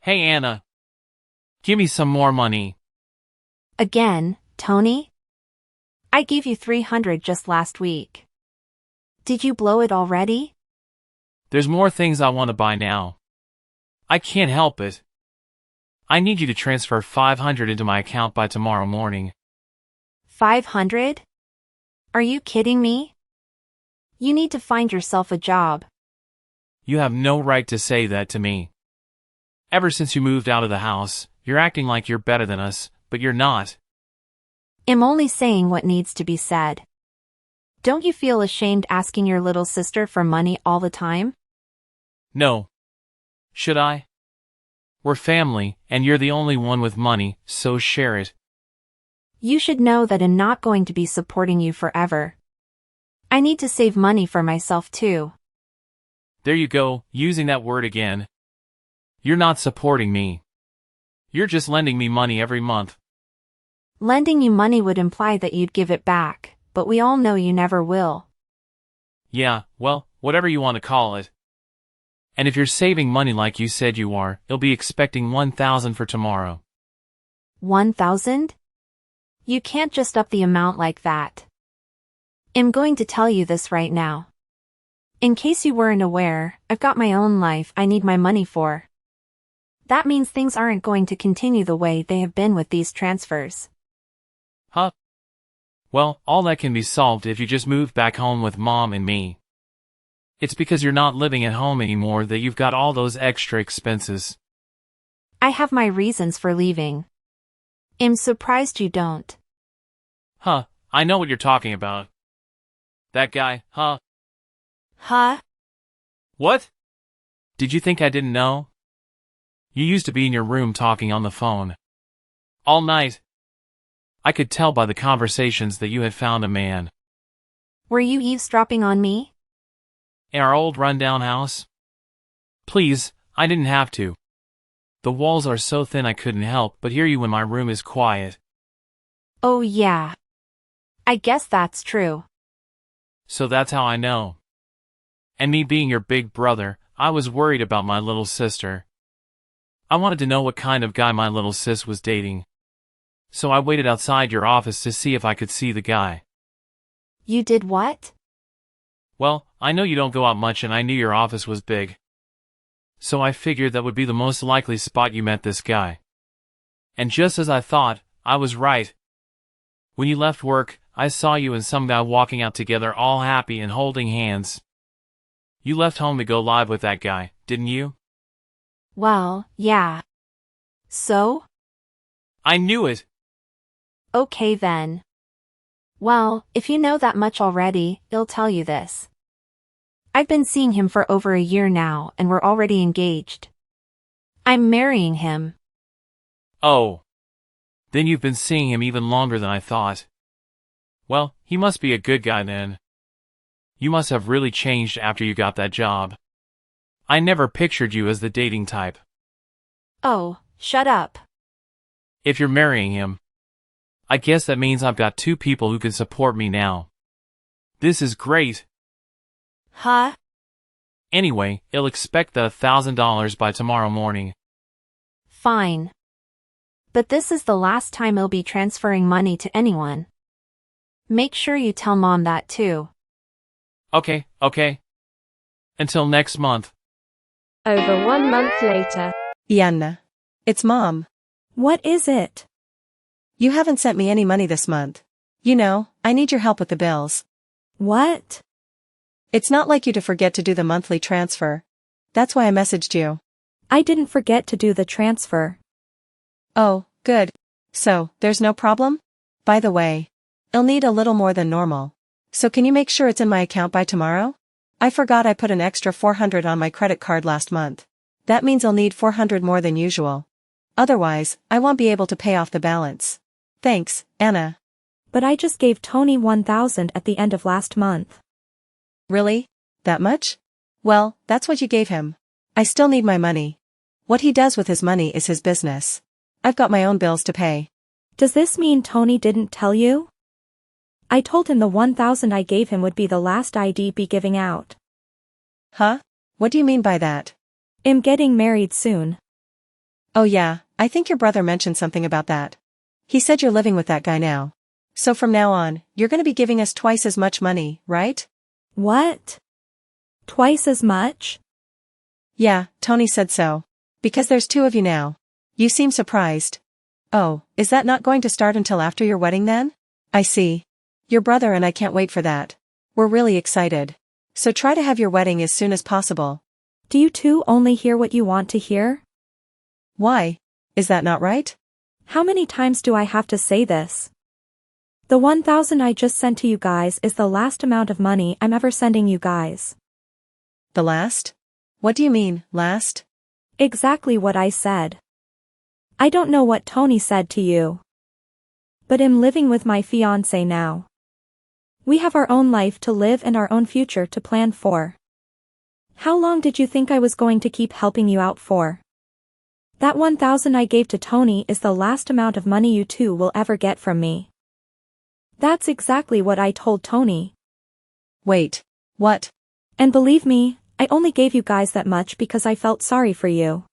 Hey Anna, give me some more money. Again, Tony? I gave you 300 just last week. Did you blow it already? There's more things I want to buy now. I can't help it. I need you to transfer 500 into my account by tomorrow morning. 500? Are you kidding me? You need to find yourself a job. You have no right to say that to me. Ever since you moved out of the house, you're acting like you're better than us, but you're not. I'm only saying what needs to be said. Don't you feel ashamed asking your little sister for money all the time? No. Should I? We're family, and you're the only one with money, so share it. You should know that I'm not going to be supporting you forever. I need to save money for myself too. There you go, using that word again. You're not supporting me. You're just lending me money every month. Lending you money would imply that you'd give it back, but we all know you never will. Yeah, well, whatever you want to call it. And if you're saving money like you said you are, you'll be expecting 1,000 for tomorrow. 1,000? You can't just up the amount like that. I'm going to tell you this right now. In case you weren't aware, I've got my own life I need my money for. That means things aren't going to continue the way they have been with these transfers. Huh? Well, all that can be solved if you just move back home with Mom and me. It's because you're not living at home anymore that you've got all those extra expenses. I have my reasons for leaving. I'm surprised you don't. Huh, I know what you're talking about. That guy, huh? Huh? What? Did you think I didn't know? You used to be in your room talking on the phone. All night. I could tell by the conversations that you had found a man. Were you eavesdropping on me? In our old rundown house? Please, I didn't have to. The walls are so thin I couldn't help but hear you when my room is quiet. Oh yeah. I guess that's true. So that's how I know. And me being your big brother, I was worried about my little sister. I wanted to know what kind of guy my little sis was dating. So I waited outside your office to see if I could see the guy. You did what? Well, I know you don't go out much and I knew your office was big. So I figured that would be the most likely spot you met this guy. And just as I thought, I was right. When you left work, I saw you and some guy walking out together all happy and holding hands. You left home to go live with that guy, didn't you? Well, yeah. So? I knew it! Okay then. Well, if you know that much already, I'll tell you this. I've been seeing him for over a year now and we're already engaged. I'm marrying him. Oh. Then you've been seeing him even longer than I thought. Well, he must be a good guy then. You must have really changed after you got that job. I never pictured you as the dating type. Oh, shut up. If you're marrying him, I guess that means I've got two people who can support me now. This is great. Huh? Anyway, I'll expect the $1,000 by tomorrow morning. Fine. But this is the last time I'll be transferring money to anyone. Make sure you tell Mom that too. Okay. Until next month. Over 1 month later. Ianna. It's Mom. What is it? You haven't sent me any money this month. You know, I need your help with the bills. What? It's not like you to forget to do the monthly transfer. That's why I messaged you. I didn't forget to do the transfer. Oh, good. So, there's no problem? By the way, I'll need a little more than normal. So can you make sure it's in my account by tomorrow? I forgot I put an extra 400 on my credit card last month. That means I'll need 400 more than usual. Otherwise, I won't be able to pay off the balance. Thanks, Anna. But I just gave Tony 1,000 at the end of last month. Really? That much? Well, that's what you gave him. I still need my money. What he does with his money is his business. I've got my own bills to pay. Does this mean Tony didn't tell you? I told him the 1,000 I gave him would be the last I'd be giving out. Huh? What do you mean by that? I'm getting married soon. Oh yeah, I think your brother mentioned something about that. He said you're living with that guy now. So from now on, you're gonna be giving us twice as much money, right? What? Twice as much? Yeah, Tony said so. Because there's two of you now. You seem surprised. Oh, is that not going to start until after your wedding then? I see. Your brother and I can't wait for that. We're really excited. So try to have your wedding as soon as possible. Do you two only hear what you want to hear? Why? Is that not right? How many times do I have to say this? The 1,000 I just sent to you guys is the last amount of money I'm ever sending you guys. The last? What do you mean, last? Exactly what I said. I don't know what Tony said to you. But I'm living with my fiancé now. We have our own life to live and our own future to plan for. How long did you think I was going to keep helping you out for? That 1,000 I gave to Tony is the last amount of money you two will ever get from me. That's exactly what I told Tony. Wait, what? And believe me, I only gave you guys that much because I felt sorry for you.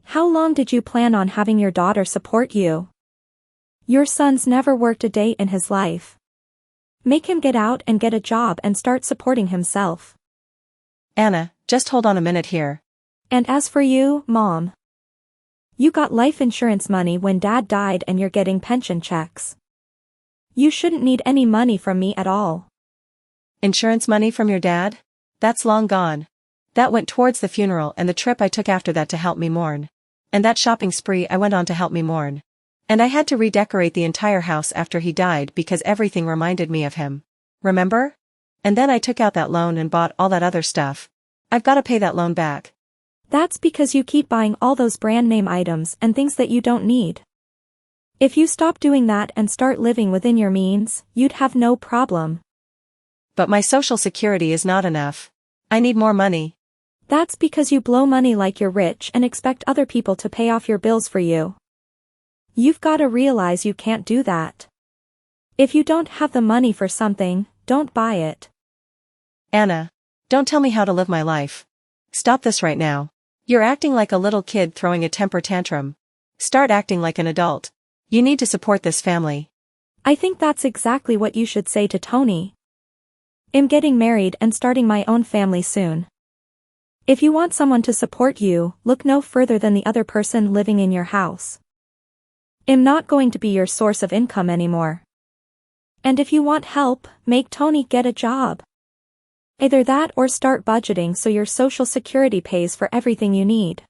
How long did you plan on having your daughter support you? Your son's never worked a day in his life. Make him get out and get a job and start supporting himself. Anna, just hold on a minute here. And as for you, Mom, you got life insurance money when Dad died and you're getting pension checks. You shouldn't need any money from me at all. Insurance money from your dad? That's long gone. That went towards the funeral and the trip I took after that to help me mourn. And that shopping spree I went on to help me mourn. And I had to redecorate the entire house after he died because everything reminded me of him. Remember? And then I took out that loan and bought all that other stuff. I've got to pay that loan back. That's because you keep buying all those brand name items and things that you don't need. If you stop doing that and start living within your means, you'd have no problem. But my social security is not enough. I need more money. That's because you blow money like you're rich and expect other people to pay off your bills for you. You've got to realize you can't do that. If you don't have the money for something, don't buy it. Anna, don't tell me how to live my life. Stop this right now. You're acting like a little kid throwing a temper tantrum. Start acting like an adult. You need to support this family. I think that's exactly what you should say to Tony. I'm getting married and starting my own family soon. If you want someone to support you, look no further than the other person living in your house. I'm not going to be your source of income anymore. And if you want help, make Tony get a job. Either that or start budgeting so your social security pays for everything you need.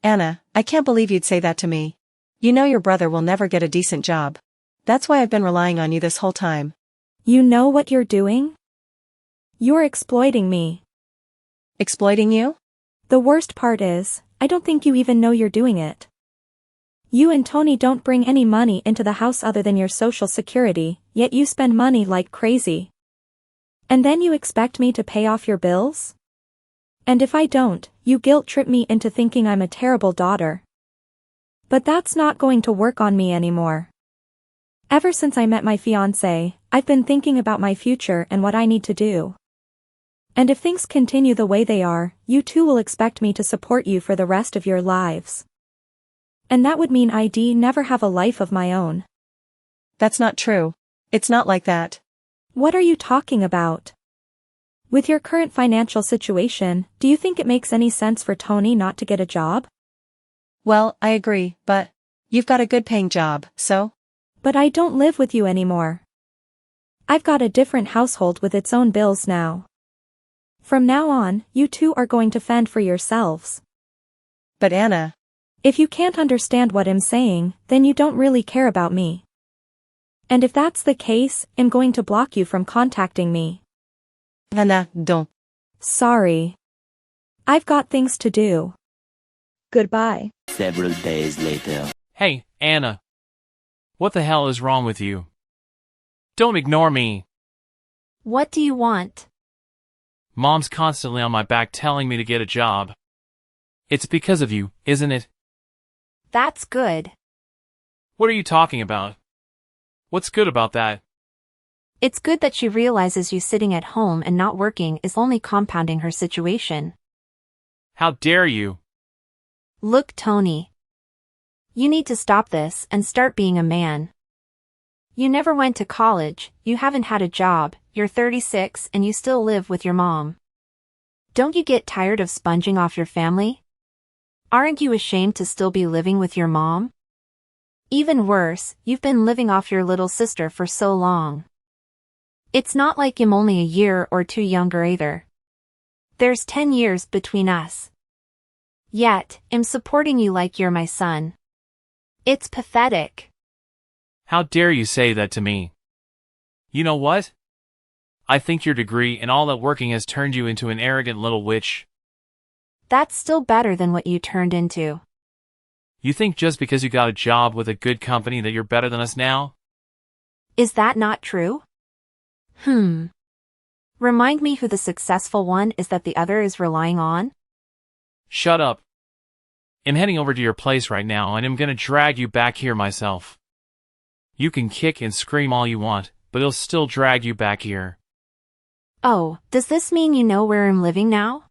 Anna, I can't believe you'd say that to me. You know your brother will never get a decent job. That's why I've been relying on you this whole time. You know what you're doing? You're exploiting me. Exploiting you? The worst part is, I don't think you even know you're doing it. You and Tony don't bring any money into the house other than your social security, yet you spend money like crazy. And then you expect me to pay off your bills? And if I don't, you guilt trip me into thinking I'm a terrible daughter. But that's not going to work on me anymore. Ever since I met my fiancé, I've been thinking about my future and what I need to do. And if things continue the way they are, you too will expect me to support you for the rest of your lives. And that would mean I'd never have a life of my own. That's not true. It's not like that. What are you talking about? With your current financial situation, do you think it makes any sense for Tony not to get a job? Well, I agree, but you've got a good paying job, so? But I don't live with you anymore. I've got a different household with its own bills now. From now on, you two are going to fend for yourselves. But Anna. If you can't understand what I'm saying, then you don't really care about me. And if that's the case, I'm going to block you from contacting me. Anna, don't. Sorry. I've got things to do. Goodbye. Several days later. Hey, Anna. What the hell is wrong with you? Don't ignore me. What do you want? Mom's constantly on my back telling me to get a job. It's because of you, isn't it? That's good. What are you talking about? What's good about that? It's good that she realizes you sitting at home and not working is only compounding her situation. How dare you? Look, Tony. You need to stop this and start being a man. You never went to college, you haven't had a job, you're 36 and you still live with your mom. Don't you get tired of sponging off your family? Aren't you ashamed to still be living with your mom? Even worse, you've been living off your little sister for so long. It's not like I'm only a year or two younger either. There's 10 years between us. Yet, I'm supporting you like you're my son. It's pathetic. How dare you say that to me? You know what? I think your degree and all that working has turned you into an arrogant little witch. That's still better than what you turned into. You think just because you got a job with a good company that you're better than us now? Is that not true? Remind me who the successful one is that the other is relying on? Shut up. I'm heading over to your place right now and I'm gonna drag you back here myself. You can kick and scream all you want, but it'll still drag you back here. Oh, does this mean you know where I'm living now?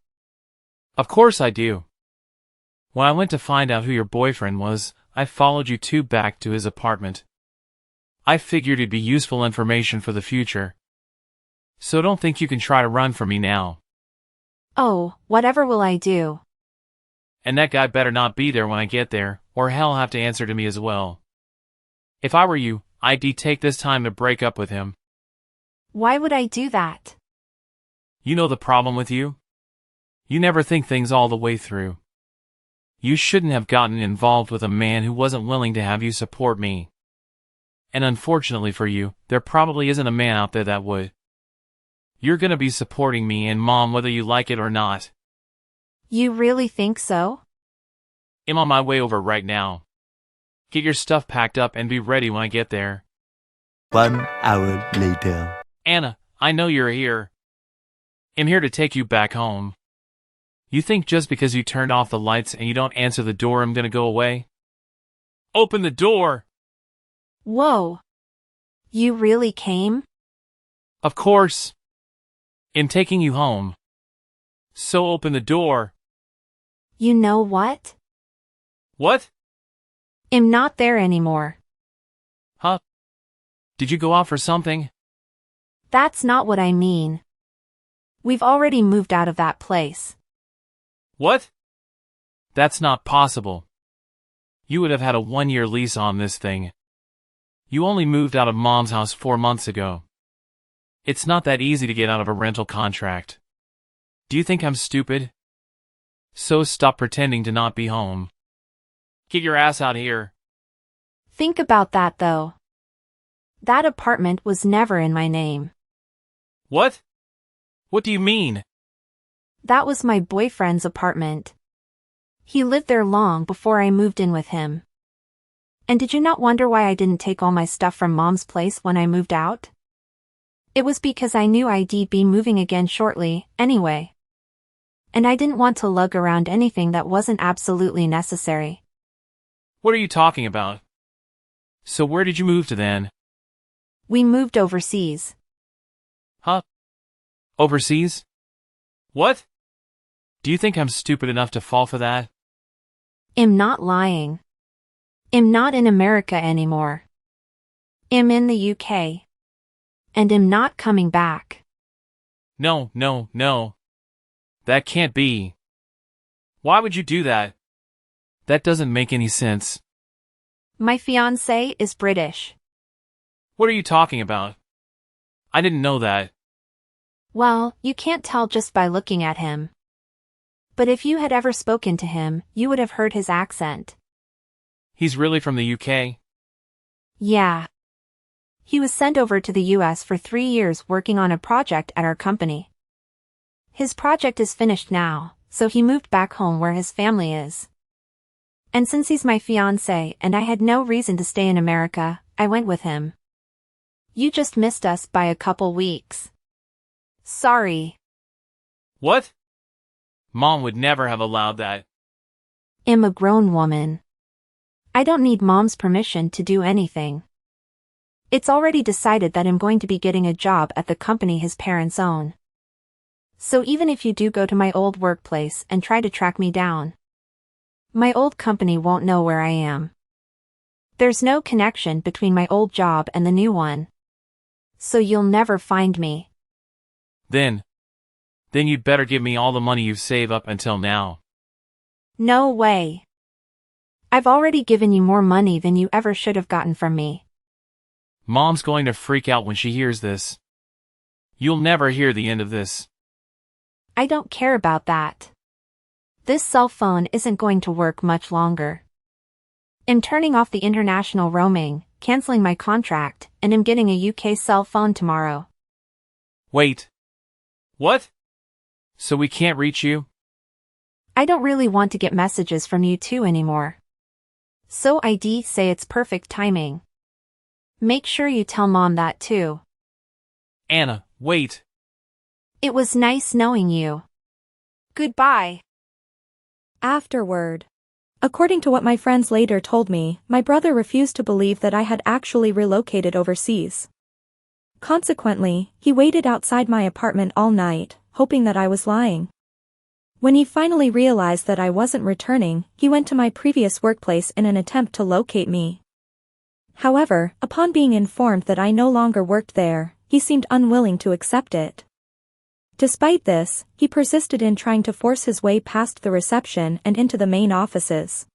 Of course I do. When I went to find out who your boyfriend was, I followed you two back to his apartment. I figured it'd be useful information for the future. So don't think you can try to run from me now. Oh, whatever will I do? And that guy better not be there when I get there, or hell have to answer to me as well. If I were you, I'd take this time to break up with him. Why would I do that? You know the problem with you? You never think things all the way through. You shouldn't have gotten involved with a man who wasn't willing to have you support me. And unfortunately for you, there probably isn't a man out there that would. You're gonna be supporting me and Mom whether you like it or not. You really think so? I'm on my way over right now. Get your stuff packed up and be ready when I get there. 1 hour later. Anna, I know you're here. I'm here to take you back home. You think just because you turned off the lights and you don't answer the door I'm gonna go away? Open the door! Whoa. You really came? Of course. I'm taking you home. So open the door. You know what? What? I'm not there anymore. Huh? Did you go out for something? That's not what I mean. We've already moved out of that place. What? That's not possible. You would have had a 1-year lease on this thing. You only moved out of Mom's house 4 months ago. It's not that easy to get out of a rental contract. Do you think I'm stupid? So stop pretending to not be home. Get your ass out here. Think about that though. That apartment was never in my name. What? What do you mean? That was my boyfriend's apartment. He lived there long before I moved in with him. And did you not wonder why I didn't take all my stuff from Mom's place when I moved out? It was because I knew I'd be moving again shortly, anyway. And I didn't want to lug around anything that wasn't absolutely necessary. What are you talking about? So where did you move to then? We moved overseas. Huh? Overseas? What? Do you think I'm stupid enough to fall for that? I'm not lying. I'm not in America anymore. I'm in the UK. And I'm not coming back. No, no, no. That can't be. Why would you do that? That doesn't make any sense. My fiancé is British. What are you talking about? I didn't know that. Well, you can't tell just by looking at him. But if you had ever spoken to him, you would have heard his accent. He's really from the UK? Yeah. He was sent over to the US for 3 years working on a project at our company. His project is finished now, so he moved back home where his family is. And since he's my fiancé and I had no reason to stay in America, I went with him. You just missed us by a couple weeks. Sorry. What? Mom would never have allowed that. I'm a grown woman. I don't need Mom's permission to do anything. It's already decided that I'm going to be getting a job at the company his parents own. So even if you do go to my old workplace and try to track me down, My old company won't know where I am. There's no connection between my old job and the new one. So you'll never find me. Then you'd better give me all the money you've saved up until now. No way. I've already given you more money than you ever should have gotten from me. Mom's going to freak out when she hears this. You'll never hear the end of this. I don't care about that. This cell phone isn't going to work much longer. I'm turning off the international roaming, canceling my contract, and I'm getting a UK cell phone tomorrow. Wait. What? So we can't reach you? I don't really want to get messages from you two anymore. So I'd say it's perfect timing. Make sure you tell Mom that too. Anna, wait. It was nice knowing you. Goodbye. Afterward. According to what my friends later told me, my brother refused to believe that I had actually relocated overseas. Consequently, he waited outside my apartment all night, hoping that I was lying. When he finally realized that I wasn't returning, he went to my previous workplace in an attempt to locate me. However, upon being informed that I no longer worked there, he seemed unwilling to accept it. Despite this, he persisted in trying to force his way past the reception and into the main offices.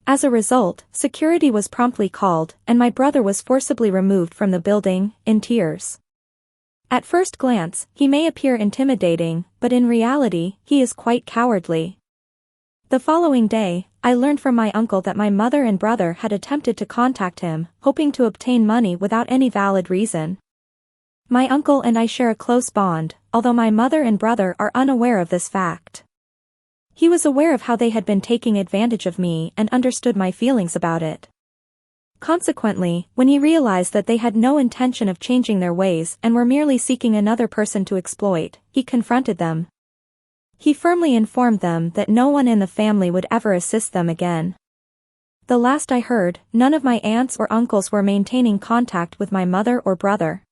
As a result, security was promptly called, and my brother was forcibly removed from the building, in tears. At first glance, he may appear intimidating, but in reality, he is quite cowardly. The following day, I learned from my uncle that my mother and brother had attempted to contact him, hoping to obtain money without any valid reason. My uncle and I share a close bond, although my mother and brother are unaware of this fact. He was aware of how they had been taking advantage of me and understood my feelings about it. Consequently, when he realized that they had no intention of changing their ways and were merely seeking another person to exploit, he confronted them. He firmly informed them that no one in the family would ever assist them again. The last I heard, none of my aunts or uncles were maintaining contact with my mother or brother.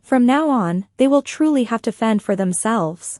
From now on, they will truly have to fend for themselves.